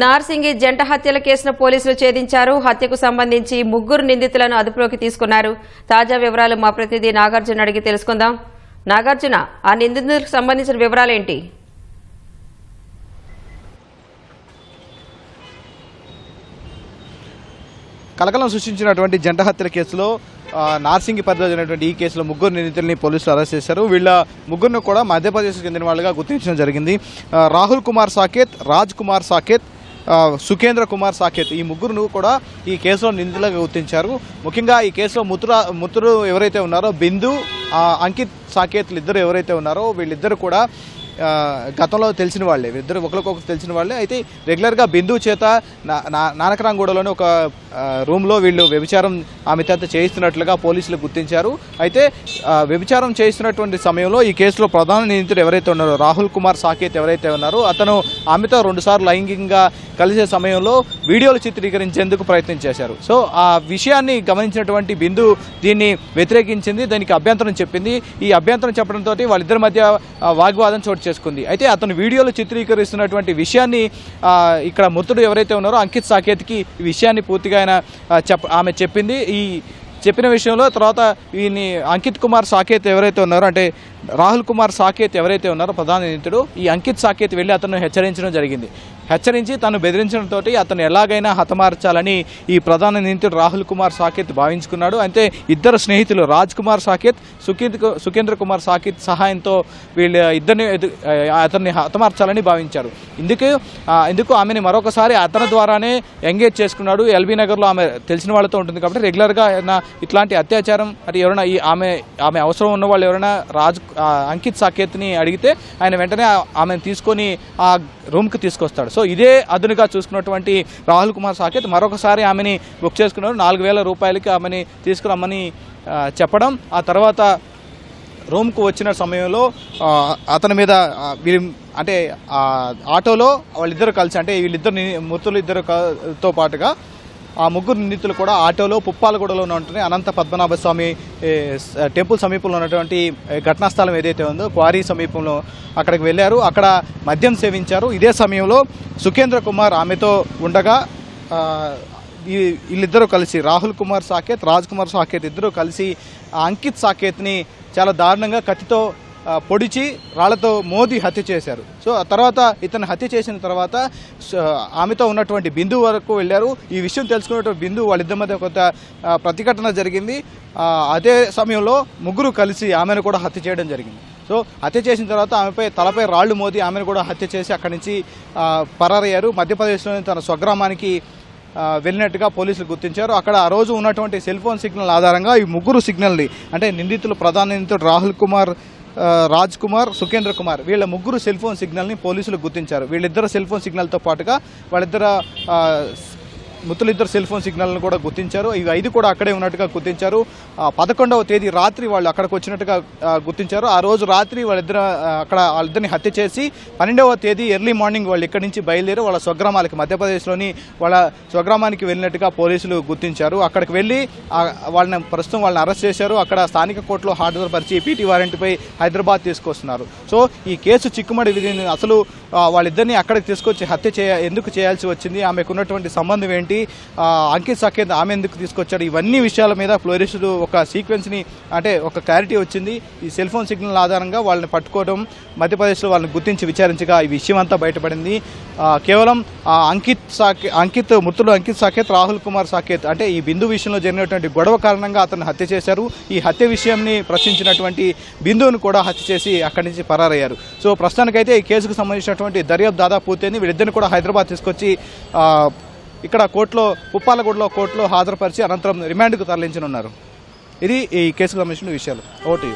నార్సింగి జంట హత్యల కేసును పోలీసులు ఛేదించారు. హత్యకు సంబంధించి 3 నిందితులను అదుపులోకి తీసుకున్నారు. తాజా వివరాలు మా ప్రతినిధి నాగార్జున అడిగి తెలుసుకుందాం. నాగార్జున, ఆ నిందితులకు సంబంధించిన వివరాలేంటి? కలకలం సృష్టించినటువంటి జంట హత్యల కేసులో నార్సింగి పరిధిలో జరిగినటువంటి ఈ కేసులో 3 నిందితుల్ని పోలీసులు అరెస్ట్ చేశారు. వీళ్ళ 3ను కూడా మధ్యప్రదేశ్కు చెందిన వాళ్ళుగా గుర్తించడం జరిగింది. రాహుల్ కుమార్ సాకేత్, రాజ్ కుమార్ సాకేత్, సుఖేంద్ర కుమార్ సాకేత్ ఈ 3ను కూడా ఈ కేసులో నిందితులుగా గుర్తించారు. ముఖ్యంగా ఈ కేసులో ముత్తురు ఎవరైతే ఉన్నారో బిందు, అంకిత్ సాకేత్లు ఇద్దరు ఎవరైతే ఉన్నారో వీళ్ళిద్దరు కూడా గతంలో తెలిసిన వాళ్ళే. వీళ్ళిద్దరు ఒకరికొకరు తెలిసిన వాళ్ళే. అయితే రెగ్యులర్గా బిందు చేత నానకరాంగూడలోని ఒక రూమ్లో వీళ్ళు వ్యభిచారం ఆమె చేత చేయిస్తున్నట్లుగా పోలీసులు గుర్తించారు. అయితే వ్యభిచారం చేయిస్తున్నటువంటి సమయంలో ఈ కేసులో ప్రధాన నిందితుడు ఎవరైతే ఉన్నారో రాహుల్ కుమార్ సాకేత్ ఎవరైతే ఉన్నారో అతను ఆమెతో 2 సార్లు లైంగికంగా కలిసే సమయంలో వీడియోలు చిత్రీకరించేందుకు ప్రయత్నం చేశారు. సో ఆ విషయాన్ని గమనించినటువంటి బిందు దీన్ని వ్యతిరేకించింది, దానికి అభ్యంతరం చెప్పింది. ఈ అభ్యంతరం చెప్పడంతో వాళ్ళిద్దరి మధ్య వాగ్వాదం చోటు చేసుకుంది. అయితే అతను వీడియోలు చిత్రీకరిస్తున్నటువంటి విషయాన్ని ఇక్కడ మృతుడు ఎవరైతే ఉన్నారో అంకిత్ సాకేత్కి ఈ విషయాన్ని పూర్తిగా ఆమె చెప్పింది. ఈ చెప్పిన విషయంలో తర్వాత ఈయన్ని అంకిత్ కుమార్ సాకేత్ ఎవరైతే ఉన్నారో అంటే రాహుల్ కుమార్ సాకేత్ ఎవరైతే ఉన్నారో ప్రధాన నిందితుడు ఈ అంకిత్ సాకేత్ వెళ్ళి అతను హెచ్చరించడం జరిగింది. హెచ్చరించి తను బెదిరించడంతో అతను ఎలాగైనా హతమార్చాలని ఈ ప్రధాన నిందితుడు రాహుల్ కుమార్ సాకేత్ భావించుకున్నాడు. అయితే ఇద్దరు స్నేహితులు రాజ్ కుమార్ సాకేత్, సుఖేంద్ర కుమార్ సాకేత్ సహాయంతో వీళ్ళు ఇద్దరిని అతన్ని హతమార్చాలని భావించారు. ఇందుకు ఆమెని మరొకసారి అతని ద్వారానే ఎంగేజ్ చేసుకున్నాడు. ఎల్బీ నగర్లో ఆమె తెలిసిన వాళ్ళతో ఉంటుంది కాబట్టి రెగ్యులర్గా ఇట్లాంటి అత్యాచారం అది ఎవరైనా ఆమె అవసరం ఉన్న వాళ్ళు ఎవరైనా అంకిత్ సాకేత్ని అడిగితే ఆయన వెంటనే ఆమెను తీసుకొని ఆ రూమ్కి తీసుకొస్తాడు. సో ఇదే అదునుగా చూసుకున్నటువంటి రాహుల్ కుమార్ సాకేత్ మరొకసారి ఆమెని బుక్ చేసుకున్నాడు. 4,000 రూపాయలకి ఆమెని తీసుకురమ్మని చెప్పడం. ఆ తర్వాత రూమ్కు వచ్చిన సమయంలో అతని మీద అంటే ఆటోలో వాళ్ళిద్దరు కలిసి అంటే మృతులు ఇద్దరుతో పాటుగా ఆ 3 నిందితులు కూడా ఆటోలో పుప్పాలగూడలో ఉన్నటువంటి అనంత పద్మనాభ స్వామి టెంపుల్ సమీపంలో ఉన్నటువంటి ఘటనా స్థలం ఏదైతే ఉందో క్వారీ సమీపంలో అక్కడికి వెళ్ళారు. అక్కడ మద్యం సేవించారు. ఇదే సమయంలో సుఖేంద్ర కుమార్ ఆమెతో ఉండగా వీళ్ళిద్దరూ కలిసి రాహుల్ కుమార్ సాకేత్, రాజ్ కుమార్ సాకేత్ ఇద్దరూ కలిసి అంకిత్ సాకేత్ని చాలా దారుణంగా కత్తితో పొడిచి రాళ్లతో మోది హత్య చేశారు. సో ఆ తర్వాత ఇతను హత్య చేసిన తర్వాత ఆమెతో ఉన్నటువంటి బిందు వరకు వెళ్ళారు. ఈ విషయం తెలుసుకున్నటువంటి బిందు వాళ్ళిద్దరి మధ్య కొంత ప్రతిఘటన జరిగింది. అదే సమయంలో 3 కలిసి ఆమెను కూడా హత్య చేయడం జరిగింది. సో హత్య చేసిన తర్వాత ఆమెపై తలపై రాళ్లు మోది ఆమెను కూడా హత్య చేసి అక్కడి నుంచి పరారయ్యారు. మధ్యప్రదేశ్లోని తన స్వగ్రామానికి వెళ్ళినట్టుగా పోలీసులు గుర్తించారు. అక్కడ ఆ రోజు ఉన్నటువంటి సెల్ ఫోన్ సిగ్నల్ ఆధారంగా ఈ 3 సిగ్నల్ని అంటే నిందితులు ప్రధాన నిందితుడు రాహుల్ కుమార్, రాజ్ కుమార్, సుఖేంద్ర కుమార్ వీళ్ళ 3 సెల్ ఫోన్ సిగ్నల్ని పోలీసులు గుర్తించారు. వీళ్ళిద్దరు సెల్ ఫోన్ సిగ్నల్తో పాటుగా మృతులిద్దరు సెల్ ఫోన్ సిగ్నల్ను కూడా గుర్తించారు. ఇవి 5 కూడా అక్కడే ఉన్నట్టుగా గుర్తించారు. 11వ తేదీ రాత్రి వాళ్ళు అక్కడికి వచ్చినట్టుగా గుర్తించారు. ఆ రోజు రాత్రి వాళ్ళిద్దరిని హత్య చేసి 12వ తేదీ ఎర్లీ మార్నింగ్ వాళ్ళు ఇక్కడి నుంచి బయలుదేరి వాళ్ళ స్వగ్రామాలకి మధ్యప్రదేశ్లోని వాళ్ళ స్వగ్రామానికి వెళ్ళినట్టుగా పోలీసులు గుర్తించారు. అక్కడికి వెళ్ళి ప్రస్తుతం వాళ్ళని అరెస్ట్ చేశారు. అక్కడ స్థానిక కోర్టులో హాజరుపరిచి పీటీ వారెంట్పై హైదరాబాద్ తీసుకొస్తున్నారు. సో ఈ కేసు చిక్కుమడి విధిని అసలు వాళ్ళిద్దరిని అక్కడికి తీసుకొచ్చి ఎందుకు చేయాల్సి వచ్చింది, ఆమెకు ఉన్నటువంటి సంబంధం ఏంటి, అంకిత్ సాకేత్ ఆమె ఎందుకు తీసుకొచ్చాడు, ఇవన్నీ విషయాల మీద పోలీసులు ఒక సీక్వెన్స్ని అంటే ఒక క్లారిటీ వచ్చింది. ఈ సెల్ ఫోన్ సిగ్నల్ ఆధారంగా వాళ్ళని పట్టుకోవడం, మధ్యప్రదేశ్లో వాళ్ళని గుర్తించి విచారించగా ఈ విషయం అంతా బయటపడింది. కేవలం మృతులు అంకిత్ సాకేత్, రాహుల్ కుమార్ సాకేత్ అంటే ఈ బిందు విషయంలో జరిగినటువంటి గొడవ కారణంగా అతను హత్య చేశారు. ఈ హత్య విషయాన్ని ప్రశ్నించినటువంటి బిందువును కూడా హత్య చేసి అక్కడి నుంచి పరారయ్యారు. సో ప్రస్తుతానికైతే ఈ కేసుకు సంబంధించినటువంటి దర్యాప్తు దాదాపు పూర్తయింది. వీళ్ళిద్దరిని కూడా హైదరాబాద్ తీసుకొచ్చి ఇక్కడ పుప్పాలగూడలో కోర్టులో హాజరుపరిచి అనంతరం రిమాండ్కు తరలించనున్నారు. ఇది ఈ కేసుకు సంబంధించిన విషయాలు. ఓటు